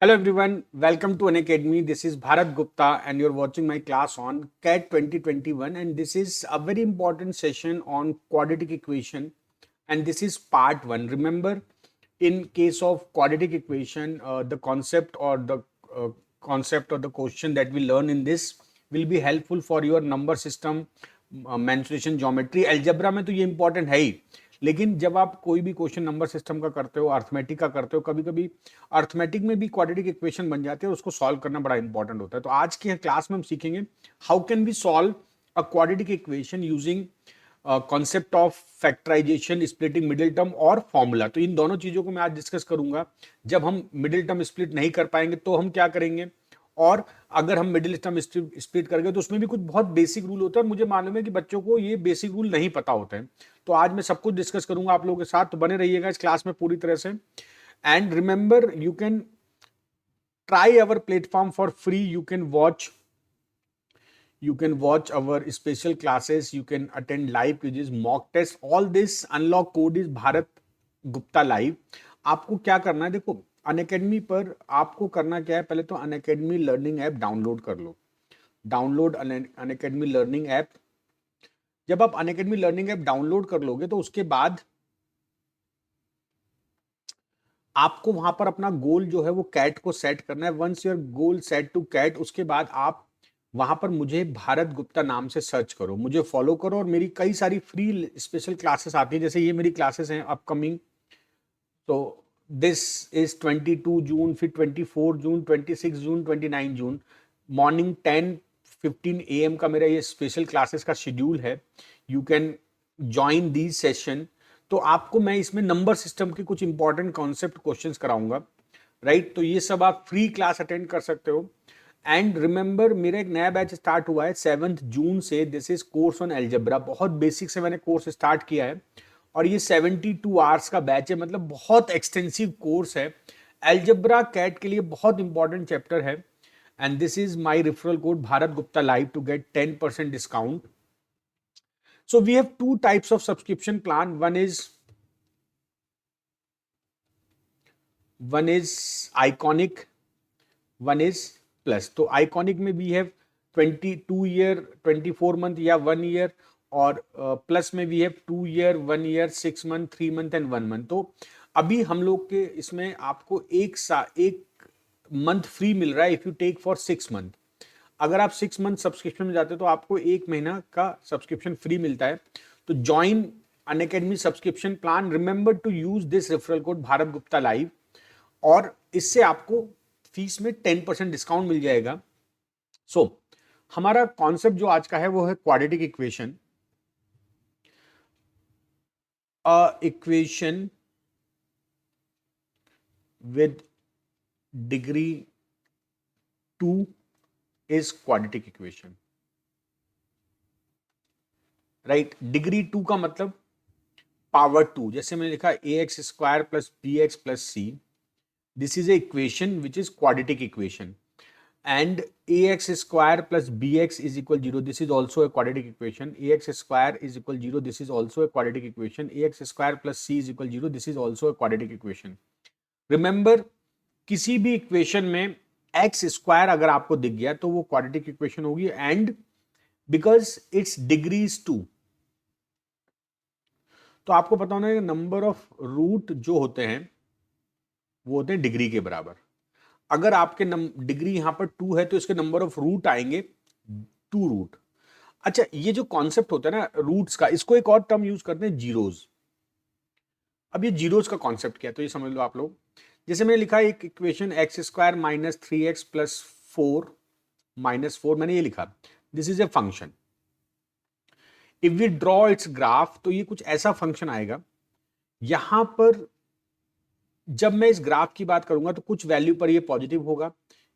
Hello everyone, welcome to Unacademy. This is Bharat Gupta and you're watching my class on CAT 2021 and this is a very important session on quadratic equation and this is part 1. Remember, in case of quadratic equation, the concept or the question that we learn in this will be helpful for your number system, mensuration geometry. Algebra में तो ये important है ही, लेकिन जब आप कोई भी question number system का करते हो, अर्थमेटिक का करते हो, कभी कभी अर्थमेटिक में भी क्वाड्रेटिक इक्वेशन बन जाती है और उसको सॉल्व करना बड़ा इंपॉर्टेंट होता है। तो आज के क्लास में हम सीखेंगे how can we solve a quadratic equation using concept of factorisation, splitting middle term और फॉर्मूला। तो इन दोनों चीजों को मैं आज डिस्कस करूंगा। जब हम मिडिल टर्म स्प्लिट नहीं कर पाएंगे तो हम क्या करेंगे, और अगर हम मिडिल टर्म स्प्लिट कर गए तो उसमें भी कुछ बहुत बेसिक रूल होता है। मुझे मालूम है कि बच्चों को ये बेसिक रूल नहीं पता होते हैं, तो आज मैं सब कुछ डिस्कस करूंगा आप लोगों के साथ। तो बने रहिएगा इस क्लास में पूरी तरह से। And remember, you can try our platform for free. You can watch our special classes, you can attend live quizzes, mock test, all this unlock code is Bharat Gupta live। आपको क्या करना है, देखो Unacademy पर आपको करना क्या है, पहले तो अनअकैडमी लर्निंग ऐप डाउनलोड कर लो। Download Unacademy learning app. जब आप अनअकैडमी लर्निंग ऐप डाउनलोड कर लोगे तो उसके बाद आपको वहां पर अपना गोल जो है वो कैट को सेट करना है। Once your goal set to CAT, उसके बाद आप वहां पर मुझे भारत गुप्ता नाम से सर्च करो, मुझे फॉलो करो और मेरी कई सारी फ्री स्पेशल क्लासेस आती है। जैसे ये मेरी क्लासेस हैं अपकमिंग। तो दिस इज 22 जून, फिर 24 जून, 26 जून, 29 जून। मॉर्निंग 10:15 AM का मेरा ये स्पेशल क्लासेस का शेड्यूल है। You can join these session. तो आपको मैं इसमें नंबर सिस्टम के कुछ इंपॉर्टेंट कॉन्सेप्ट क्वेश्चंस कराऊंगा, राइट। तो ये सब आप फ्री क्लास अटेंड कर सकते हो। एंड रिमेंबर, मेरा एक नया बैच स्टार्ट हुआ है 7 जून से। This is course on algebra. बहुत बेसिक से मैंने कोर्स स्टार्ट किया है और ये 72 आवर्स का बैच है, मतलब बहुत एक्सटेंसिव कोर्स है। एल्जेब्रा कैट के लिए बहुत इंपॉर्टेंट चैप्टर है। And this is my referral code Bharat Gupta live to get 10% discount. So we have two types of subscription plan. One is iconic, one is plus. तो iconic में we have 22 year, 24 month या 1 year, और plus में we have 2 year, 1 year, 6 month, 3 month and 1 month। तो अभी हम लोग के इसमें आपको एक मंथ फ्री मिल रहा है if you take for 6 month. अगर आप 6 मंथ सब्सक्रिप्शन में जाते हो तो आपको एक महीना का सब्सक्रिप्शन फ्री मिलता है। तो join Unacademy subscription plan. Remember to use this referral code Bharat Gupta live, और इससे आपको फीस में 10% डिस्काउंट मिल जाएगा। सो हमारा कॉन्सेप्ट जो आज का है वो है quadratic equation. Equation with degree 2 is quadratic equation, right. Degree 2 का मतलब पावर 2। जैसे मैंने लिखा ax² plus bx plus c, this is A equation which is quadratic equation. And ax² plus bx is equal 0, this is also a quadratic equation. ax² is equal 0, this is also a quadratic equation. ax² plus c is equal 0, this is also a quadratic equation. Remember, किसी भी equation में x² अगर आपको दिख गया तो वो quadratic equation होगी। And because it's degree is 2, तो आपको पता होना है कि नंबर ऑफ रूट जो होते हैं वो होते हैं डिग्री के बराबर। अगर आपके डिग्री यहां पर 2 है तो इसके नंबर ऑफ रूट आएंगे 2 रूट। अच्छा, ये जो कॉन्सेप्ट होता है ना रूट्स का, इसको एक और टर्म यूज करते हैं जीरोज। अब ये जीरोज का कॉन्सेप्ट क्या है तो ये समझ लो आप लोग। जैसे मैंने लिखा एक equation x² minus 3x plus 4 minus 4, मैंने ये लिखा this is a function. If we draw its graph, तो ये कुछ ऐसा फंक्शन आएगा। यहां पर जब मैं इस ग्राफ की बात करूंगा तो कुछ वैल्यू पर ये पॉजिटिव होगा,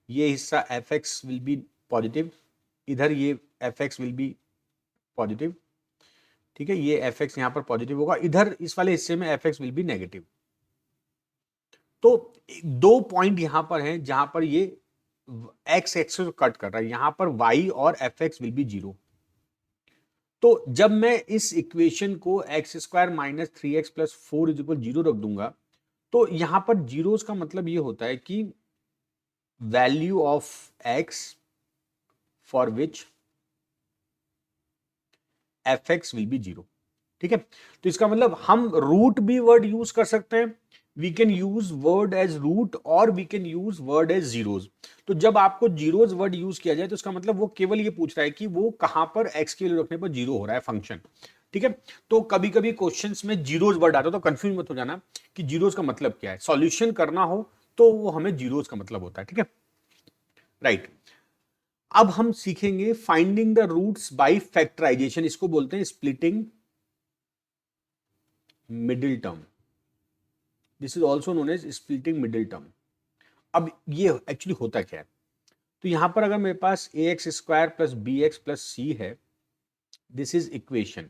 ये हिस्सा fx विल बी पॉजिटिव, इधर ये fx विल बी पॉजिटिव, ठीक है। ये fx यहां पर पॉजिटिव होगा, इधर इस वाले हिस्से में fx विल बी नेगेटिव। तो दो पॉइंट यहां पर हैं जहां पर ये x एक्सिस कट कर रहा है, यहां पर y और fx विल बी 0। तो जब मैं इस इक्वेशन को x² minus 3x plus 4 is equal 0 रख दूंगा, तो यहां पर जीरोस का मतलब ये होता है कि value of x for which fx will be 0। ठीक है, तो इसका मतलब हम रूट भी वर्ड यूज कर सकते हैं, we can use word as root और we can use word as zeros. तो जब आपको जीरोज वर्ड यूज किया जाए तो इसका मतलब वो केवल ये पूछ रहा है कि वो कहां पर x की वैल्यू रखने पर जीरो हो रहा है फंक्शन। ठीक है, तो कभी कभी क्वेश्चंस में जीरोज वर्ड आता है तो कंफ्यूज मत हो जाना कि जीरोज का मतलब क्या है, सॉल्यूशन करना हो तो वो हमें जीरोज का मतलब होता है। ठीक है, राइट। अब हम सीखेंगे finding the roots by factorisation, इसको बोलते हैं splitting middle term. This is also known as splitting middle term. अब ये एक्चुअली होता क्या है, तो यहां पर अगर मेरे पास a x square plus b x plus c है, this is equation,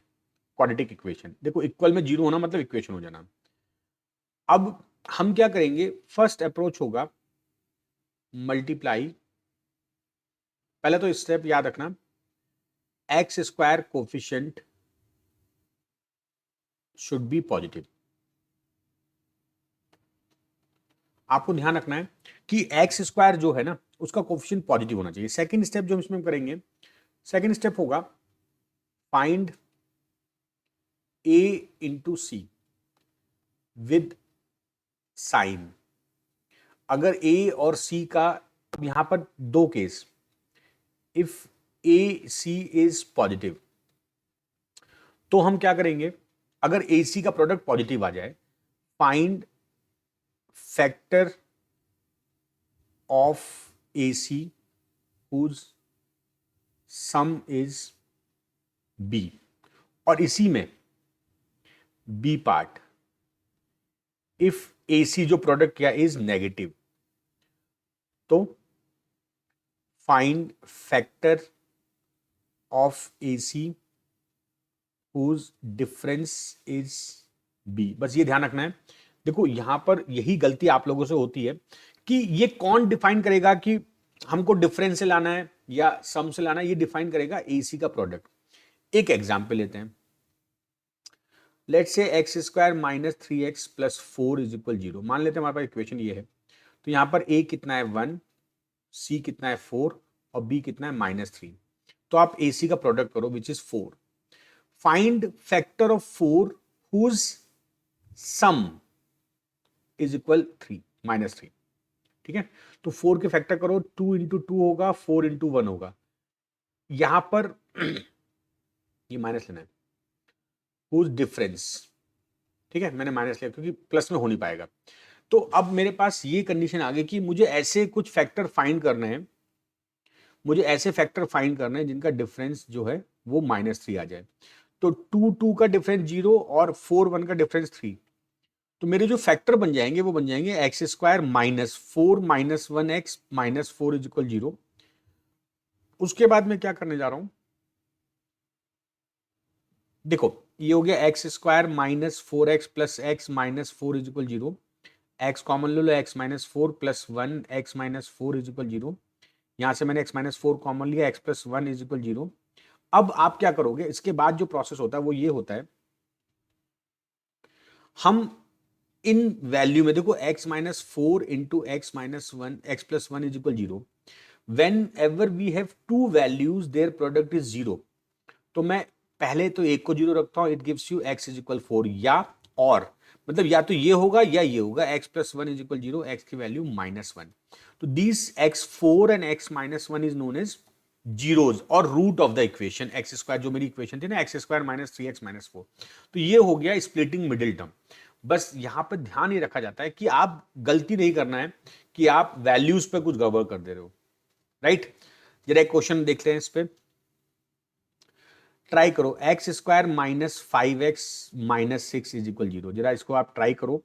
quadratic equation. देखो इक्वल में जीरो होना मतलब इक्वेशन हो जाना। अब हम क्या करेंगे, फर्स्ट अप्रोच होगा मल्टीप्लाई, पहले तो स्टेप याद रखना, x square coefficient should be positive. आपको ध्यान रखना है कि एक्स स्क्वायर जो है ना उसका कोफिशिएंट पॉजिटिव होना चाहिए। सेकंड स्टेप जो इसमें करेंगे, सेकंड स्टेप होगा find A into C with sign. अगर ए और सी का, यहां पर दो केस, if A C is positive तो हम क्या करेंगे, अगर ए सी का प्रोडक्ट पॉजिटिव आ जाए, find factor of A C whose sum is B. और इसी में B part, if A C जो प्रोडक्ट क्या इज नेगेटिव तो find factor of A C whose difference is B. बस ये ध्यान रखना है। देखो यहां पर यही गलती आप लोगों से होती है कि ये कौन डिफाइन करेगा कि हमको डिफरेंस से लाना है या सम से लाना है, ये डिफाइन करेगा एसी का प्रोडक्ट। एक एग्जांपल लेते हैं, let's say x square minus three x plus four is equal zero. मान लेते हैं हमारे पास इक्वेशन ये है, तो यहां पर ए कितना है वन, सी कितना है फोर और बी कितना है माइनस थ्री। तो आप एसी का प्रोडक्ट करो which is four. Find factor of four whose sum is equal three, minus three. ठीक है, तो फोर के फैक्टर करो, टू इंटू टू होगा, फोर इंटू वन होगा। यहां पर ये माइनस लेना है, हुज डिफरेंस। ठीक है, मैंने माइनस लिया क्योंकि प्लस में हो नहीं पाएगा। तो अब मेरे पास ये कंडीशन आ गई कि मुझे ऐसे कुछ फैक्टर फाइंड करने हैं, मुझे ऐसे फैक्टर फाइंड करने हैं जिनका डिफरेंस जो है वो माइनस थ्री आ जाए। तो टू टू का डिफरेंस जीरो और फोर वन का डिफरेंस थ्री। तो मेरे जो फैक्टर बन जाएंगे वो बन जाएंगे x square minus four minus one x minus four is equal zero. उसके बाद मैं क्या करने जा रहा हूं, देखो ये हो गया x square minus four x plus x minus four is equal zero. X common ले लो, x minus four plus one x minus four is equal zero. यहां से मैंने एक्स माइनस फोर कॉमन लिया, x plus one is equal zero. अब आप क्या करोगे, इसके बाद जो प्रोसेस होता है वो ये होता है, हम इन वैल्यू में देखो x minus four into x minus one x plus one is equal zero. Whenever we have two values their product is zero, तो मैं पहले तो एक को जीरो रखता हूं, it gives you x is equal four, या और मतलब या तो ये होगा या ये होगा, x plus one is equal zero, x की वैल्यू माइनस वन। तो this x four and x minus one is known as zeros और root of the equation x square, जो मेरी इक्वेशन थी ना x square minus three x minus four. तो ये हो गया स्प्लिटिंग मिडिल टर्म। बस यहां पर ध्यान ये रखा जाता है कि आप गलती नहीं करना है कि आप वैल्यूज पे कुछ गड़बड़ कर दे रहे हो। राइट, जरा एक क्वेश्चन देखते हैं इस पे, ट्राई करो x square minus five x minus six is equal zero. जरा इसको आप ट्राई करो,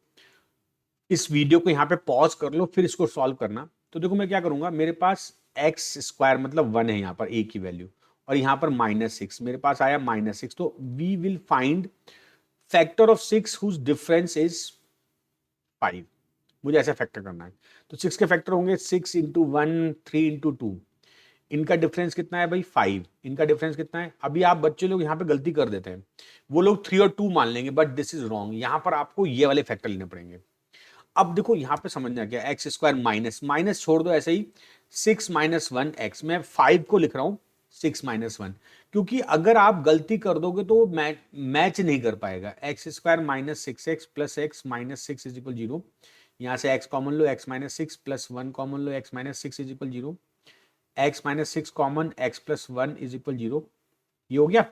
इस वीडियो को यहां पे पॉज कर लो फिर इसको सॉल्व करना। तो देखो मैं क्या करूंगा, मेरे पास एक्स स्क्वायर मतलब वन है यहां पर ए की वैल्यू, और यहां पर माइनस सिक्स मेरे पास आया माइनस सिक्स। तो we will find factor of six whose difference is five. मुझे ऐसा फैक्टर करना है, तो सिक्स के फैक्टर होंगे six into one, three into two, इनका डिफरेंस कितना है भाई फाइव, इनका डिफरेंस कितना है। अभी आप बच्चे लोग यहाँ पे गलती कर देते हैं, वो लोग थ्री और टू मान लेंगे, बट दिस इज रॉन्ग। यहां पर आपको ये वाले फैक्टर लेने पड़ेंगे। अब देखो यहां पे समझना क्या, एक्स स्क्वायर माइनस माइनस छोड़ दो ऐसे ही, 6 माइनस 1 एक्स, मैं 5 को लिख रहा हूं 6 माइनस 1, क्योंकि अगर आप गलती कर दोगे तो मैच नहीं कर पाएगा। X square minus 6x plus x minus 6 is equal 0। यहां से x common low, x minus 6 plus 1 common low, x minus 6 is equal 0। x minus 6 common, x plus 1 is equal 0। ये हो गया।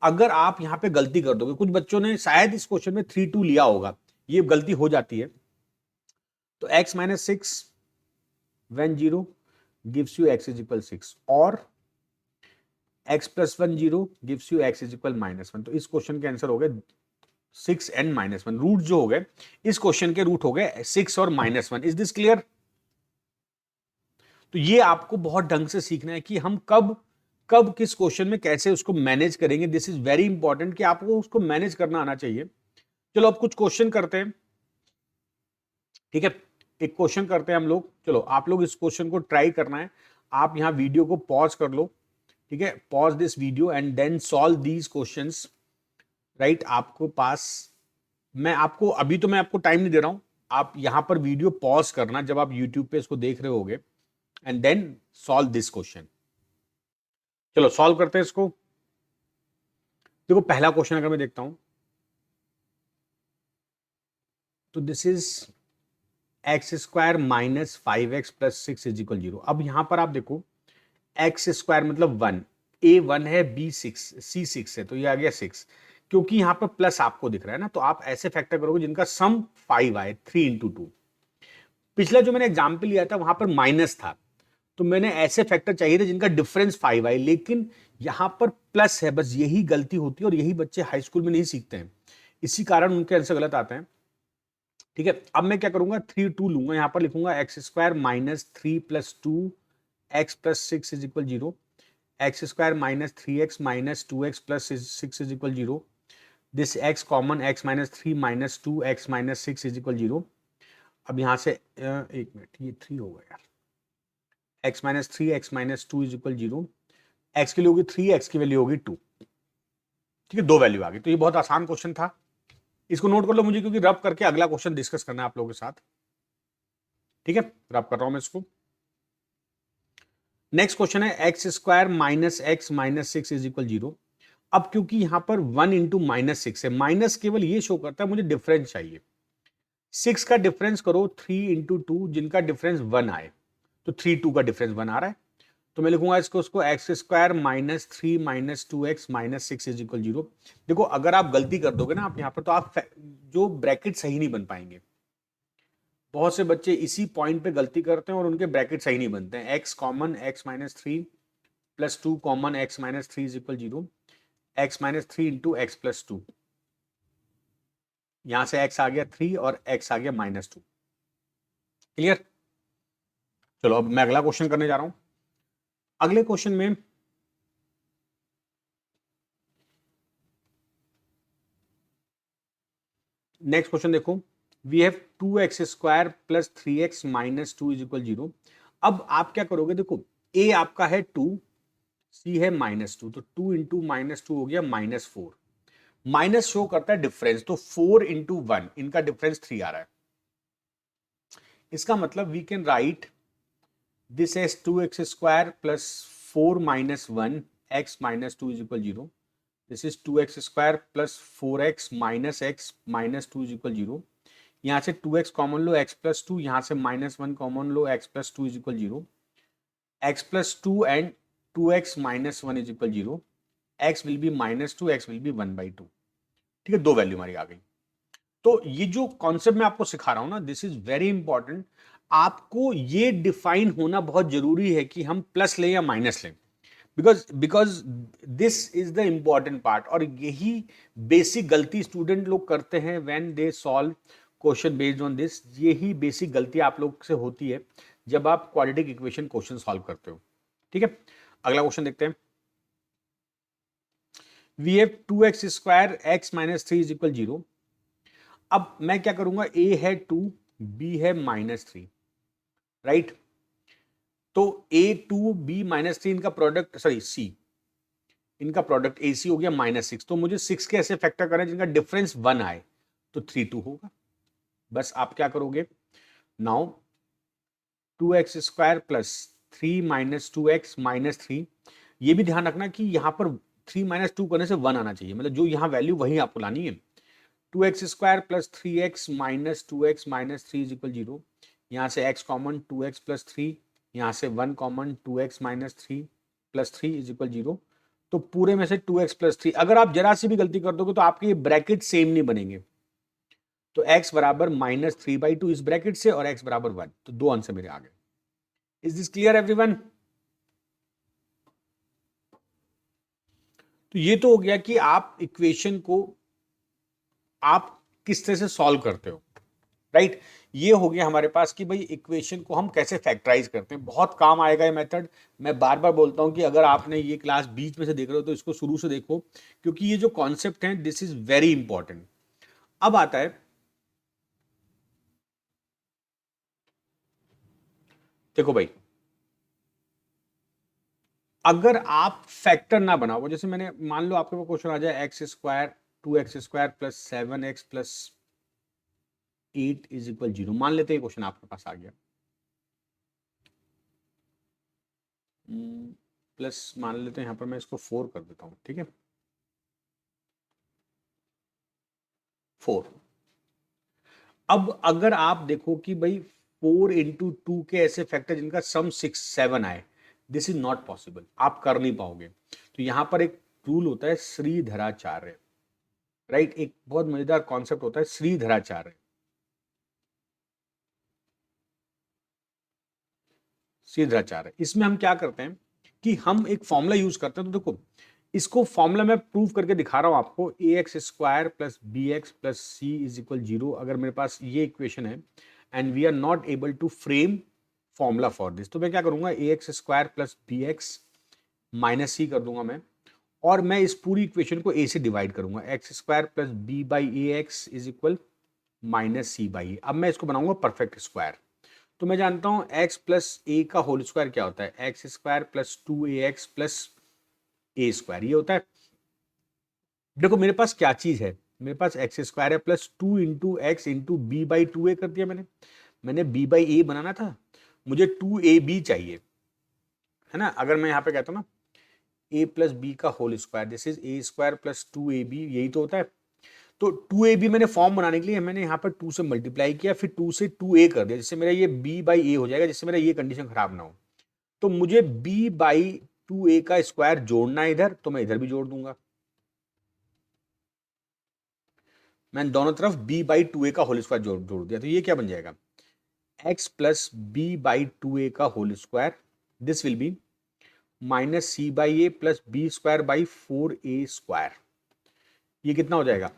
अगर आप यहां पे गलती कर दोगे, कुछ बच्चों ने शायद इस क्वेश्चन में 3 2 लिया होगा, ये गलती हो जाती है, तो x minus 6 when 0 gives you x is equal 6 और x plus 1 0 gives you x is equal -1। तो इस क्वेश्चन के आंसर हो गए 6 and -1। रूट जो हो गए इस क्वेश्चन के रूट हो गए 6 और -1। Is this clear? तो ये आपको बहुत ढंग से सीखना है कि हम कब कब किस क्वेश्चन में कैसे उसको मैनेज करेंगे। दिस इज वेरी इंपॉर्टेंट कि आपको उसको मैनेज करना आना चाहिए। चलो अब कुछ क्वेश्चन करते हैं, ठीक है। एक क्वेश्चन करते हैं हम लोग। चलो आप लोग इस क्वेश्चन को ट्राई करना है। आप यहां वीडियो को पॉज कर लो, ठीक है, pause this video and then solve these questions, right. आपको पास, मैं आपको अभी तो मैं आपको टाइम नहीं दे रहा हूं, आप यहां पर वीडियो पॉज करना जब आप यूट्यूब पे इसको देख रहे होगे, and then solve this question. चलो सॉल्व करते हैं इसको। देखो पहला क्वेश्चन अगर मैं देखता हूं तो this is x square minus 5x plus 6 is equal 0। अब यहां पर आप देखो एक्स स्क्वायर मतलब 1, ए 1 है, बी 6, सी 6 है, तो ये आ गया 6। क्योंकि यहां पर प्लस आपको दिख रहा है ना, तो आप ऐसे फैक्टर करोगे जिनका सम 5 आए, 3 इंटू 2। पिछला जो मैंने एग्जाम्पल लिया था वहां पर माइनस था, तो मैंने ऐसे फैक्टर चाहिए थे जिनका डिफरेंस 5 आए, लेकिन यहां पर प्लस है। बस यही गलती होती है और यही बच्चे हाई स्कूल में नहीं सीखते हैं, इसी कारण उनके आंसर गलत आते हैं, ठीक है। अब मैं क्या करूंगा, 3 2 लूंगा, यहां पर लिखूंगा x square minus 3 plus 2 x plus 6 is equal 0। X square minus 3x minus 2x plus 6 is equal 0। This x common, x minus 3 minus 2 x minus 6 is equal 0। अब यहां से एक मिनट, ये 3 होगा यार। x minus 3 x minus 2 is equal 0। x की value होगी 3, x की वैल्यू होगी 2, ठीक है। दो वैल्यू आ गई। तो ये बहुत आसान क्वेश्चन था, इसको नोट कर लो मुझे, क्योंकि रब करके अगला क्वेश्चन डिस्कस करना है आप लोगों के साथ, ठीक है। रब कर रहा हूं मैं इसको। नेक्स्ट क्वेश्चन है x square minus x minus 6 is equal 0। अब क्योंकि यहां पर 1 इंटू माइनस 6 है, माइनस केवल ये शो करता है, मुझे डिफरेंस चाहिए। 6 का डिफरेंस करो 3 इंटू 2, जिनका डिफरेंस 1 आए, तो 3 2 का डिफरेंस 1 आ रहा है, तो मैं लिखूंगा इसको उसको x square minus 3 minus 2x minus 6 is equal 0। देखो अगर आप गलती कर दोगे ना आप यहां पर, तो आप जो ब्रैकेट सही नहीं बन पाएंगे। बहुत से बच्चे इसी पॉइंट पे गलती करते हैं और उनके ब्रैकेट सही नहीं बनते हैं। X common, x minus 3 plus 2 common, x minus 3 is equal 0। X minus 3 into x plus 2, यहां से एक्स आ गया 3 और एक्स आ गया -2। क्लियर? चलो अब मैं अगला क्वेश्चन करने जा रहा हूं। अगले क्वेश्चन में नेक्स्ट क्वेश्चन देखो, we have 2x square plus 3x minus 2 is equal 0। अब आप क्या करोगे, देखो a आपका है 2, c है -2, तो 2 इंटू -2 हो गया -4। माइनस शो करता है डिफरेंस, तो 4 इंटू 1, इनका डिफरेंस 3 आ रहा है। इसका मतलब we can write this as 2x square plus 4 minus 1 x minus 2 is equal 0। This is 2x square plus 4x minus x minus 2 is equal 0। यहाँ से 2x कॉमन लो, x प्लस 2, यहाँ से -1 common low, x plus 2 is equal 0। x plus 2 and 2x minus 1 is equal 0। x will B -2, x will B 1/2, ठीक है। दो value हमारी आ गई। तो ये जो कॉन्सेप्ट मैं आपको सिखा रहा हूं ना, दिस इज वेरी इंपॉर्टेंट। आपको ये डिफाइन होना बहुत जरूरी है कि हम प्लस लें या माइनस लें, because this is the important part. और यही बेसिक गलती स्टूडेंट लोग करते हैं when they solve question based on this. यही बेसिक गलती आप लोग से होती है जब आप क्वाड्रेटिक इक्वेशन क्वेश्चन सॉल्व करते हो, ठीक है। अगला क्वेश्चन देखते हैं। We have 2x square x minus 3 is equal 0। अब मैं क्या करूंगा, a है 2, b है -3, राइट। तो a2b -3 इनका प्रोडक्ट, सॉरी c, इनका प्रोडक्ट ac हो गया -6। तो मुझे 6 के ऐसे फैक्टर करना है जिनका डिफरेंस 1 आए, तो 3 2 होगा। बस आप क्या करोगे, now 2x² plus 3 minus 2x minus 3, ये भी ध्यान रखना कि यहाँ पर 3 माइनस 2 करने से 1 आना चाहिए, मतलब जो यहाँ वैल्यू वही आपको लानी है। 2x² plus 3x minus 2x minus 3 is equal 0। यहाँ से x कॉमन 2x प्लस 3, यहाँ से 1 common 2x minus 3 plus 3 is equal 0। तो पूरे में से 2x प्लस 3, अगर आप जरा सी भी गलती कर दोगे तो आपके ये ब्रैकेट सेम नहीं बनेंगे। तो x बराबर माइनस 3/2 इस ब्रैकेट से और x बराबर 1, तो दो आंसर मेरे आ गए। Is this clear everyone? तो ये तो हो गया कि आप इक्वेशन को आप किस तरह से सॉल्व करते हो, राइट? ये हो गया हमारे पास कि भाई इक्वेशन को हम कैसे फैक्टराइज करते हैं। बहुत काम आएगा ये मेथड। मैं बार बार बोलता हूं कि अगर आपने ये क्लास बीच में से देख रहे हो तो इसको शुरू से देखो, क्योंकि ये जो कॉन्सेप्ट है दिस इज वेरी इंपॉर्टेंट। अब आता है, देखो भाई, अगर आप फैक्टर ना बनाओ, जैसे मैंने मान लो आपके पास क्वेश्चन आ जाए x² 2x² plus 7x plus 8 is equal 0, मान लेते हैं क्वेश्चन आपके पास आ गया, प्लस मान लेते हैं, यहां पर मैं इसको 4 कर देता हूं, ठीक है, 4। अब अगर आप देखो कि भाई 4 इंटू 2 के ऐसे फैक्टर जिनका सम 6 7 आए, दिस इज नॉट पॉसिबल, आप कर नहीं पाओगे। तो यहां पर एक रूल होता है श्रीधराचार्य, राइट? एक बहुत मजेदार कॉन्सेप्ट होता है श्रीधराचार्य। श्रीधराचार्य, इसमें हम क्या करते हैं कि हम एक फॉर्मूला यूज करते हैं। तो देखो, इसको फॉर्मूला मैं प्रूव करके दिखा रहा हूं आपको, ax² plus bx plus c is equal 0। अगर मेरे पास ये इक्वेशन है and we are not able to frame formula for this, तो मैं क्या करूंगा, ax² प्लस bx माइनस सी कर दूंगा मैं, और मैं इस पूरी इक्वेशन को a से डिवाइड करूंगा, x² plus b by a x is equal minus c by a. अब मैं इसको बनाऊंगा परफेक्ट स्क्वायर। तो मैं जानता हूं x प्लस ए का होल स्क्वायर क्या होता है, x² प्लस 2ax प्लस ए स्क्वायर, ये होता है। देखो मेरे पास क्या चीज है, मेरे पास x² है plus 2 into x into b by 2a कर दिया मैंने बी बाई ए बनाना था, मुझे 2ab चाहिए, है ना? अगर मैं यहाँ पे कहता हूँ ना a प्लस बी का whole square, this is a² plus 2ab, यही तो होता है। तो 2ab मैंने फॉर्म बनाने के लिए मैंने यहाँ पर 2 से मल्टीप्लाई किया, फिर 2 से 2a कर दिया, जिससे मेरा ये b बाई ए हो जाएगा, जिससे मेरा ये कंडीशन खराब ना हो। तो मुझे b बाई 2a का स्क्वायर जोड़ना है इधर, तो मैं इधर भी जोड़ दूंगा। मैंने दोनों तरफ b बाई 2a का होल स्क्वायर जोड़ दिया, तो ये क्या बन जाएगा, x plus b by 2a का whole square, this will be minus c by a plus b square by 4a square. ये कितना हो जाएगा,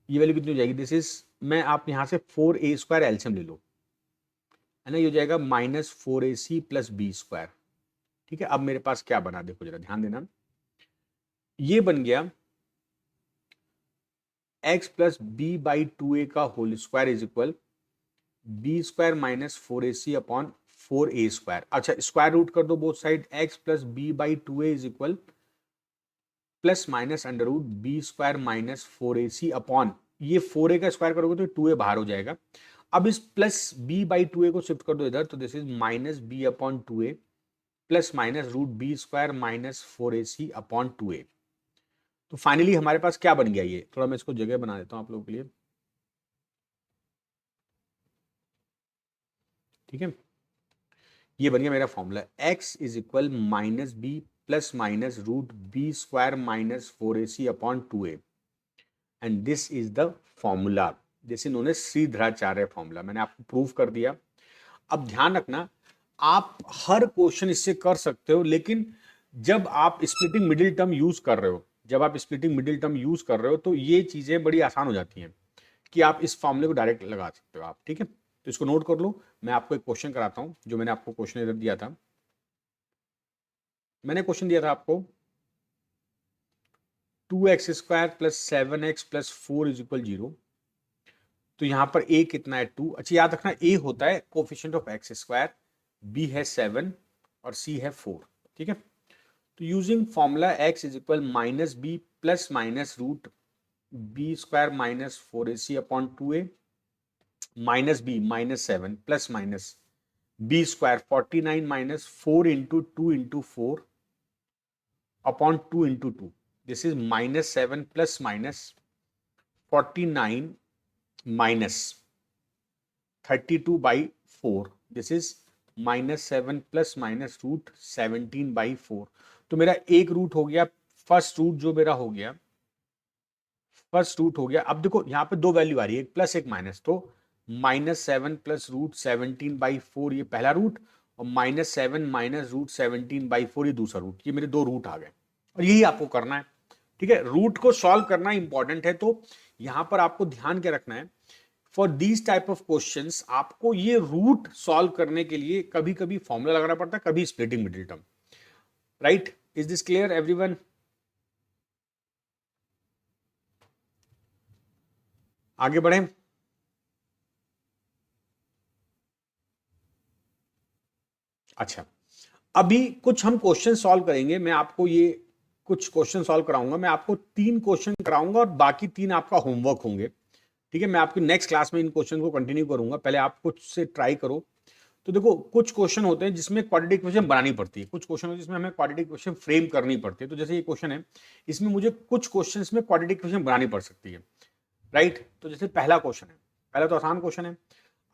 ये वैल्यू कितनी हो जाएगी, दिस इज, मैं आप यहां से 4a स्क्वायर एलसीएम ले लो, है ना, ये हो जाएगा minus 4ac plus b square. ठीक है, अब मेरे पास क्या बना, देखो जरा ध्यान देना, ये बन गया x plus b by 2a का whole square is equal b square minus 4ac upon 4a square. अच्छा, स्क्वायर रूट कर दो both side, x plus b by 2a is equal plus minus under root B square minus 4ac upon, ये 4a का square करोगे तो 2a बाहर हो जाएगा। अब इस प्लस b बाई 2a को शिफ्ट कर दो इधर, तो this is minus b upon 2a plus minus root B square minus 4ac upon 2a। तो फाइनली हमारे पास क्या बन गया, ये थोड़ा मैं इसको जगह बना देता हूं आप लोगों के लिए, ठीक है। ये बन गया मेरा formula, x is equal minus B plus minus root B square minus 4ac upon 2a, and this is the formula, this is known as Shridharacharya formula. मैंने आपको प्रूव कर दिया। अब ध्यान रखना, आप हर क्वेश्चन इससे कर सकते हो, लेकिन जब आप स्प्लिटिंग मिडिल टर्म यूज कर रहे हो, जब आप स्प्लिटिंग मिडिल टर्म यूज कर रहे हो तो ये चीजें बड़ी आसान हो जाती हैं कि आप इस फॉर्मूले को डायरेक्ट लगा सकते हो आप, ठीक है। तो इसको नोट कर लो। मैं आपको एक क्वेश्चन कराता हूं, जो मैंने आपको क्वेश्चन इधर दिया था। मैंने क्वेश्चन दिया था आपको 2x² plus 7x plus 4 is equal 0। तो यहां पर a कितना है, 2। अच्छा, याद रखना a होता है कोफिशिएंट ऑफ x², b है 7 और c है 4, ठीक है। तो using formula x is equal minus B plus minus root B square minus 4ac upon 2a, minus B minus 7 plus minus B square 49 minus 4 into 2 into 4 upon 2 into 2. This is minus 7 plus minus 49 minus 32 by 4. This is minus 7 plus minus root 17 by 4. तो मेरा एक root हो गया, first root जो मेरा हो गया, first root हो गया. अब देखो यहाँ पे दो वैल्यू आ रही है, एक प्लस एक माइनस, तो -7 प्लस रूट 17 बाई 4 ये पहला रूट, और -7 माइनस रूट 17 बाई 4 ये दूसरा रूट. ये मेरे दो रूट आ गए और यही आपको करना है. ठीक है, रूट को सॉल्व करना इंपॉर्टेंट है. तो यहां पर आपको ध्यान क्या रखना है, for these type of questions आपको ये रूट सॉल्व करने के लिए कभी कभी फॉर्मूला लगाना पड़ता है, कभी splitting middle term. Right, is this clear everyone? आगे बढ़े. अच्छा, अभी कुछ हम क्वेश्चन सॉल्व करेंगे. मैं आपको ये कुछ क्वेश्चन सॉल्व कराऊंगा. मैं आपको 3 क्वेश्चन कराऊंगा और बाकी 3 आपका होमवर्क होंगे. ठीक है, मैं आपकी नेक्स्ट क्लास में इन क्वेश्चन को कंटिन्यू करूंगा. पहले आप कुछ से ट्राई करो. तो देखो, कुछ क्वेश्चन होते हैं जिसमें क्वाड्रेटिक इक्वेशन बनानी पड़ती है, कुछ क्वेश्चन होते हैं जिसमें हमें क्वाड्रेटिक इक्वेशन फ्रेम करनी पड़ती है. तो जैसे ये क्वेश्चन है, इसमें मुझे कुछ क्वेश्चंस में क्वाड्रेटिक इक्वेशन बनानी पड़ सकती है. राइट, तो जैसे पहला क्वेश्चन है, पहला तो आसान क्वेश्चन है.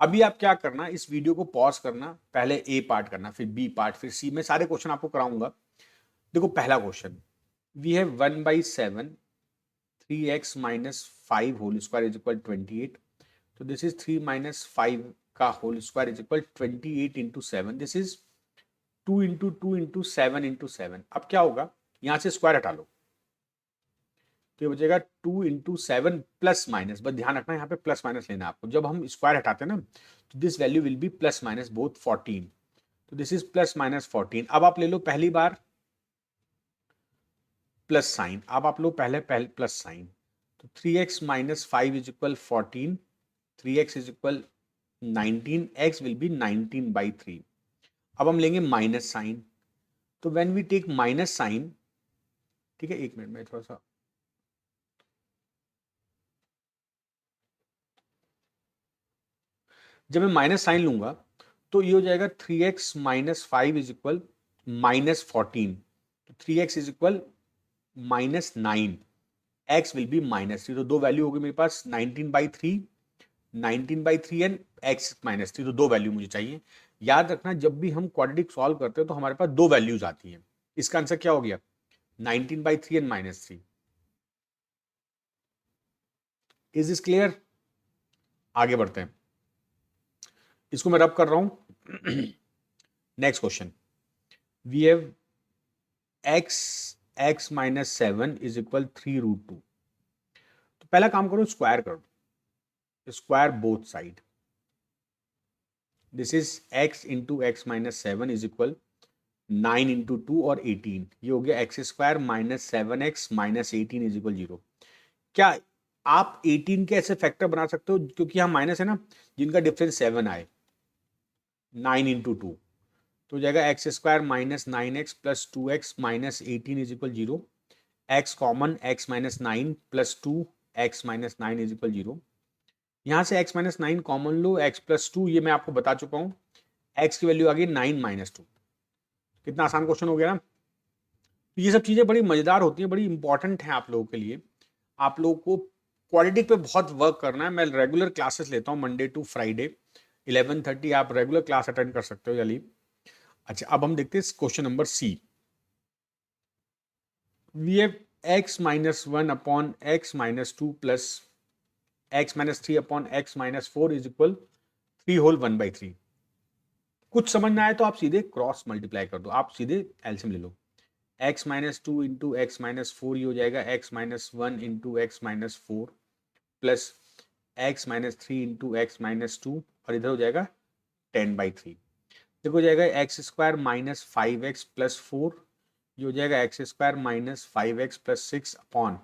अभी आप क्या करना, इस वीडियो को पॉज करना, पहले ए पार्ट करना, फिर बी पार्ट, फिर सी. में सारे क्वेश्चन आपको कराऊंगा. देखो पहला question, we have 1/7 3x minus 5 whole square is equal 28. तो दिस इज 3 माइनस 5 का whole square is equal 28 into 7. This is 2 into 2 into 7 into 7. अब क्या होगा, यहां से स्क्वायर हटा लो तो ये बचेगा 2 इंटू 7 प्लस माइनस. बस ध्यान रखना यहाँ पे प्लस माइनस लेना आपको. जब हम स्क्वायर हटाते हैं ना, तो this value will be plus minus both 14. तो दिस इज प्लस माइनस 14. अब आप ले लो पहली बार प्लस साइन. अब आप लो पहले प्लस साइन. तो 3x minus 5 is equal 14, 3x is equal 19, x will be 19/3. अब हम लेंगे माइनस साइन. तो when we take minus sign, ठीक है, एक मिनट में थोड़ा सा, जब मैं माइनस साइन लूंगा तो ये हो जाएगा 3x माइनस 5 इज इक्वल -14. तो 3x is equal -9, x will B -3. तो दो वैल्यू होगी मेरे पास, 19/3 एंड x -3. तो दो वैल्यू मुझे चाहिए. याद रखना, जब भी हम क्वाड्रेटिक सॉल्व करते हैं तो हमारे पास दो वैल्यूज आती हैं. इसका आंसर क्या हो गया, 19/3 एंड -3. Is this clear? आगे बढ़ते हैं. इसको मैं रब कर रहा हूं. Next question, we have x minus 7 is equal 3√2. तो पहला काम करो, स्क्वायर कर दो, square both side. This is x into x minus 7 is equal 9 into 2 और 18. ये हो गया x square minus 7x minus 18 is equal 0. क्या आप 18 के ऐसे फैक्टर बना सकते हो, क्योंकि यहाँ माइनस है ना, जिनका डिफरेंस 7 आए, 9 इंटू 2. तो हो जाएगा x square minus 9x plus 2x minus 18 is equal 0. X common, x minus 9 plus 2 x minus 9 is equal 0. यहां से x माइनस 9 कॉमन लो, x प्लस 2, ये मैं आपको बता चुका हूं, x की वैल्यू आ गई 9 माइनस 2. कितना आसान क्वेश्चन हो गया ना. तो ये सब चीजें बड़ी मजेदार होती हैं, बड़ी इंपॉर्टेंट हैं आप लोगों के लिए. आप लोगों को क्वाड्रेटिक पे बहुत वर्क करना है. मैं रेगुलर क्लासेस लेता हूँ मंडे टू फ्राइडे 11:30. आप रेगुलर क्लास अटेंड कर सकते हो या लीव. अच्छा, अब हम देखते हैं question number C. We have x minus 1 upon x minus 2 plus x minus 3 upon x minus 4 is equal 3 whole 1/3. कुछ समझ ना आए तो आप सीधे क्रॉस मल्टीप्लाई कर दो, आप सीधे एलसीएम ले लो. x minus 2 into x minus 4, ये हो जाएगा x minus 1 into x minus 4 plus x minus 3 into x minus 2, और इधर हो जाएगा 10/3. देखो हो जाएगा x square minus 5x plus 4, ये हो जाएगा x square minus 5x plus 6 upon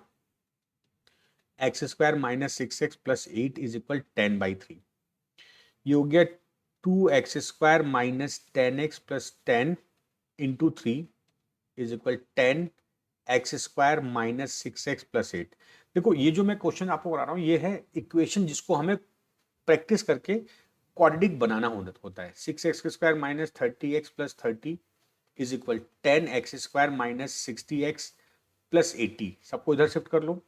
x square minus 6x plus 8 is equal 10/3. ये हो गया 2x square minus 10x plus 10 into 3 is equal 10x square minus 6x plus 8. देखो ये जो मैं क्वेश्चन आपको करा रहा हूँ, ये है इक्वेशन जिसको हमें प्रैक्टिस करके क्वाड्रेटिक बनाना होता है। 6x² minus 30x plus 30 is equal 10x² minus 60x plus 80। सबको इधर शिफ्ट कर लो,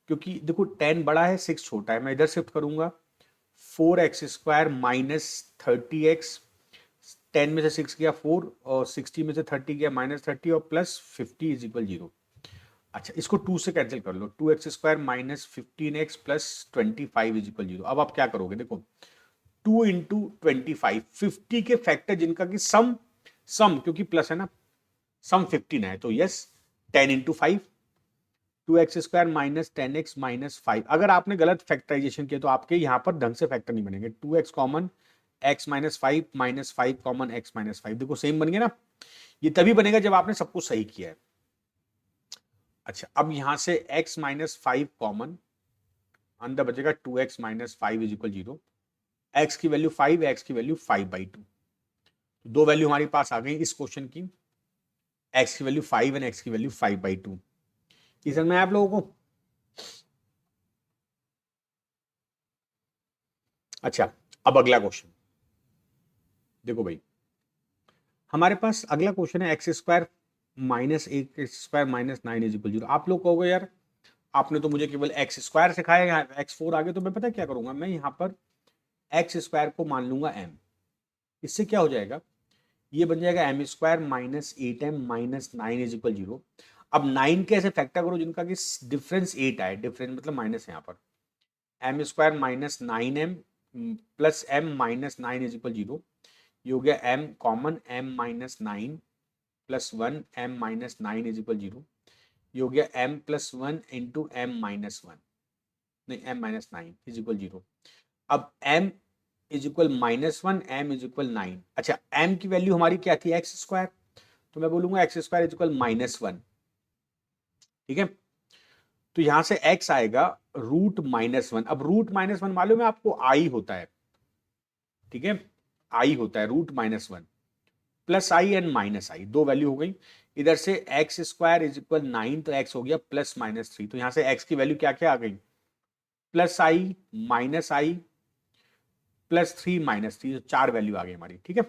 क्योंकि देखो 10 बड़ा है 6 छोटा है, मैं इधर शिफ्ट करूंगा। 4x² माइनस 30x, 10 में से 6 गया 4 और 60 में से 30 गया माइनस 30 और प्लस 50 इज इक्वल 0। अच्छा, इसको 2 से कैंसिल कर लो, 2x² minus 15x plus 25 is equal 0। अब आप क्या करोगे, देखो 2 इंटू 25, 50 के फैक्टर जिनका कि सम क्योंकि प्लस है ना, सम 15 है, तो yes 10 into 5, 2x² minus 10x minus 5। अगर आपने गलत फैक्टराइजेशन किया तो आपके यहां पर ढंग से फैक्टर नहीं बनेंगे। 2x common x minus 5 minus 5 common x minus 5, देखो सेम बन गया ना। ये तभी बनेगा जब आपने सब कुछ सही किया है। अच्छा, अब यहां से x माइनस 5 कॉमन, अंदर बचेगा 2x minus 5 is equal 0। x की वैल्यू 5, x की वैल्यू 5/2। दो वैल्यू हमारे पास आ गई इस क्वेश्चन की, x की वैल्यू 5 एंड x की वैल्यू 5/2। ये समझ में आया आप लोगों को? अच्छा, अब अगला क्वेश्चन देखो भाई, हमारे पास अगला क्वेश्चन है x² minus 8x² minus 9 is equal 0। आप लोग कहोगे यार आपने तो मुझे केवल x² सिखाया, यहाँ x4 आगे, तो मैं पता क्या करूंगा, मैं यहाँ पर x² को मान लूंगा m। इससे क्या हो जाएगा, ये बन जाएगा m² minus 8m minus 9 is equal 0। अब 9 के ऐसे फैक्टर करो जिनका कि डिफरेंस 8 आए, डिफरेंस मतलब माइनस है यहाँ पर, m² minus 9m plus m minus 9 is equal 0। ये हो गया m common, m minus 9 plus 1 m minus 9 is equal 0। ये हो गया m plus 1 into m minus 1, नहीं m माइनस 9 इज इक्वल 0। अब m is equal minus 1, m is equal 9। अच्छा, m की वैल्यू हमारी क्या थी, x², तो मैं बोलूंगा x² इज इक्वल माइनस 1। ठीक है, तो यहां से x आएगा रूट माइनस 1। अब रूट माइनस 1 मालूम है आपको i होता है, ठीक है, i होता है root minus 1 plus i and minus i, दो वैल्यू हो गई। इधर से x² इज इक्वल 9, तो x हो गया प्लस माइनस 3। तो यहां से x की वैल्यू क्या क्या आ गई, प्लस आई माइनस आई प्लस 3 माइनस 3, तो चार वैल्यू आ गई हमारी। ठीक है,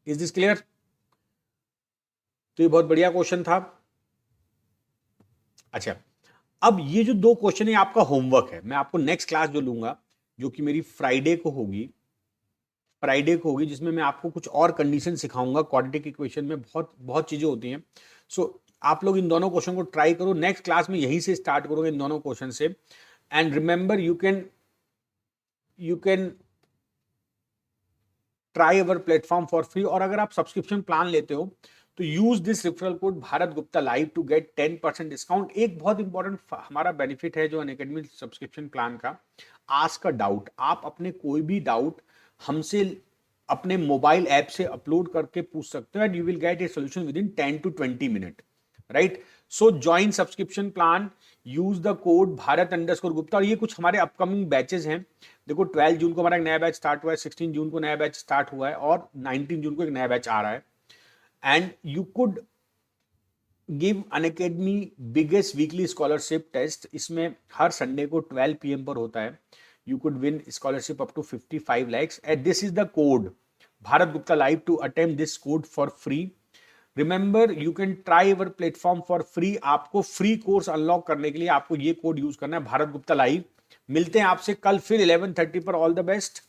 इज दिस क्लियर? तो ये बहुत बढ़िया क्वेश्चन था। अच्छा, अब ये जो दो क्वेश्चन है आपका होमवर्क है, मैं आपको नेक्स्ट क्लास जो लूंगा, जो कि मेरी फ्राइडे को होगी, जिसमें मैं आपको कुछ और कंडीशन सिखाऊंगा। क्वाड्रेटिक इक्वेशन में बहुत बहुत चीजें होती हैं। सो आप लोग इन दोनों क्वेश्चन को ट्राई करो, नेक्स्ट क्लास में यहीं से स्टार्ट करोगे इन दोनों क्वेश्चन से। And remember you can try our platform for free. और अगर आप सब्सक्रिप्शन प्लान लेते हो तो use this referral code Bharat Gupta live to get 10% discount. एक बहुत इंपॉर्टेंट हमारा बेनिफिट है जो अनअकैडमी सब्सक्रिप्शन प्लान का, आस्क अ डाउट। आप अपने कोई भी डाउट हमसे अपने मोबाइल ऐप से अपलोड करके पूछ सकते हो and you will get a solution with in 10 to 20 minute, right? So join subscription plan, use the code भारत_गुप्ता। और ये कुछ हमारे अपकमिंग बैचेस हैं। देखो 12 जून को हमारा एक नया बैच स्टार्ट हुआ है, 16 जून को नया बैच स्टार्ट हुआ है और 19 जून को एक नया बैच आ रहा है। And you could give Unacademy biggest weekly scholarship test. इसमें हर संडे को 12 PM पर होता है। You could win scholarship up to 55 lakhs and this is the code Bharat Gupta live to attempt this code for free. Remember you can try our platform for free. आपको free course unlock करने के लिए आपको ये code use करना है, Bharat Gupta live. मिलते हैं आपसे कल फिर 11:30 पर। All the best.